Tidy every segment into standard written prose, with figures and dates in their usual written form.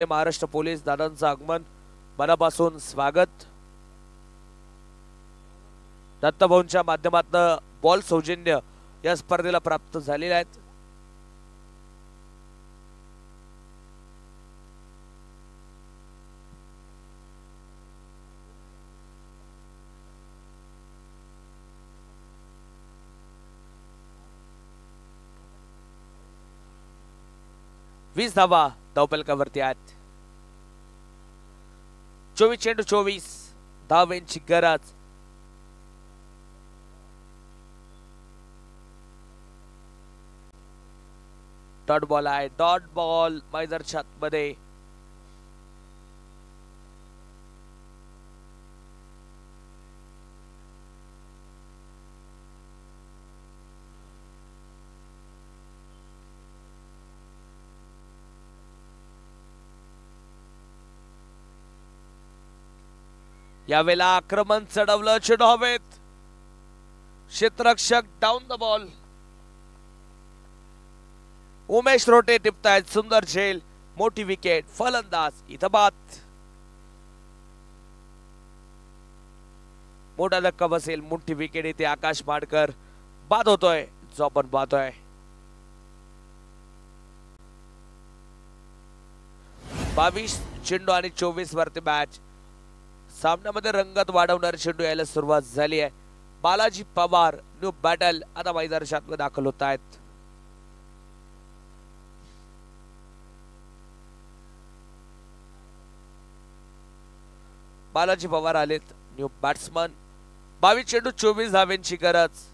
Maharashtra police दादांचं आगमन मनापासून स्वागत। दत्तभाऊंच्या माध्यमातून बॉल सौजन्य या स्पर्धेला प्राप्त झालेले आहेत। वीस धावा धावफलकावरती आहेत। 24 चेंडू 24 धावांची गरज। डॉट बॉल आहे, डॉट बॉल मैदानाच्या आतमध्ये। यावेळेला आक्रमण चढवलं, चेंडू हवेत, क्षेत्ररक्षक डाऊन द बॉल। उमेश रोटे टिपतायत, सुंदर झेल, मोठी विकेट, फलंदाज इथं बाद। मोठा धक्का बसेल, मोठी विकेट येते, आकाश माडकर बाद होतोय, जो आपण पाहतोय। 22 चेंडू आणि 24 वरती मॅच। सामन्यामध्ये रंगत वाढवणारे चेंडू यायला सुरुवात झाली आहे। बालाजी पवार न्यू बॅटल आता मैदानात दाखल होत आहेत। बालाजी पवार आलेत, न्यू बॅट्समन। 22 चेंडू 24 धावांची गरज।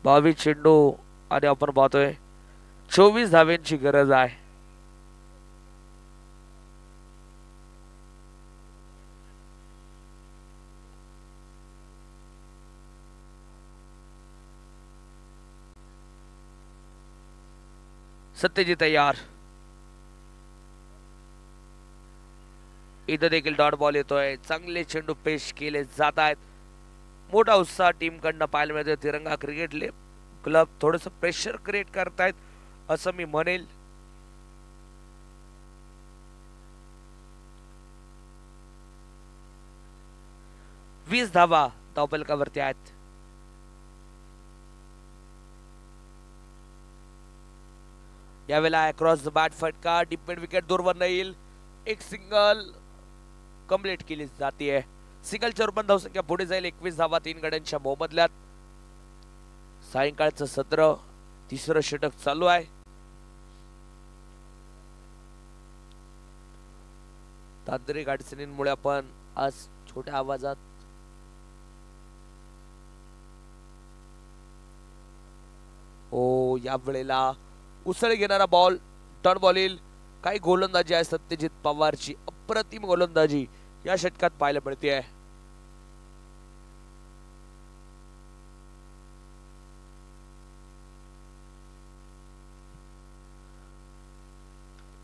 बावीस चेंडू आणि आपण पाहतोय 24 धावांची गरज आहे। सत्यजित तयार, इथं देखील डॉट बॉल येतोय। चांगले चेंडू पेश केले जात आहेत। मोठा उत्साह टीम कडनं पाहायला मिळतोय। तिरंगा क्रिकेट क्लब थोडस प्रेशर क्रिएट करतायत असं मी म्हणेल। वीस धावा धावफलकावरती आहेत। यावेळेला क्रॉस द बॅट फटका, डिपेंड विकेट दूरवर येईल। एक सिंगल कंप्लीट केली जाते। सिंगलच्या रूपात धावसंख्या पुढे जाईल। 21 धावा 3 गड्यांच्या मोबदल्यात। सायंकाळचं सत्र, तिसरं षटक चालू आहे। तांत्रिक अडचणींमुळे आपण आज छोट्या आवाजात या वेळेला उसळ घेणारा बॉल, डॉट बॉल येईल। काही गोलंदाजी आहे सत्यजित पवारची, अप्रतिम गोलंदाजी या षटकात पाहायला मिळते आहे।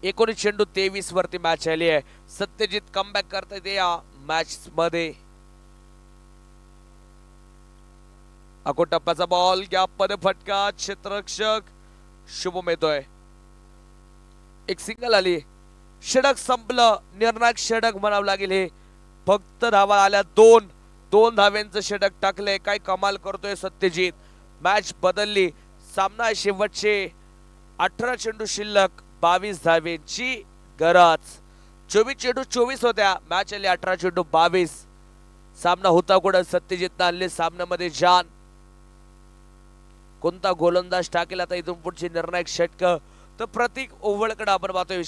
एकोणीस चेंडू 23 वरती मॅच आली आहे। सत्यजित कमबॅक करता येते या मॅच मध्ये। टप्प्याचा बॉल, गॅप मध्ये फटका, क्षेत्ररक्षक शुभम येतोय। एक सिंगल आली, षटक संपलं। निर्णायक षटक म्हणावं लागेल हे। फक्त धावा आल्या दोन धाव्यांचं षटक टाकलंय। काय कमाल करतोय सत्यजित। मॅच बदलली। सामना शेवटचे 18 चेंडू शिल्लक, 22 धावेंची गरज। 24 चेंडू 24 होत्या, मॅच आली 18 चेंडू 22। सामना होता कुठं, सत्यजितनं आणले सामन्यामध्ये जान। कोणता गोलंदाज टाकेल आता इथून पुढची निर्णायक षटक, तर प्रतीक ओव्हळकडे आपण पाहतोय।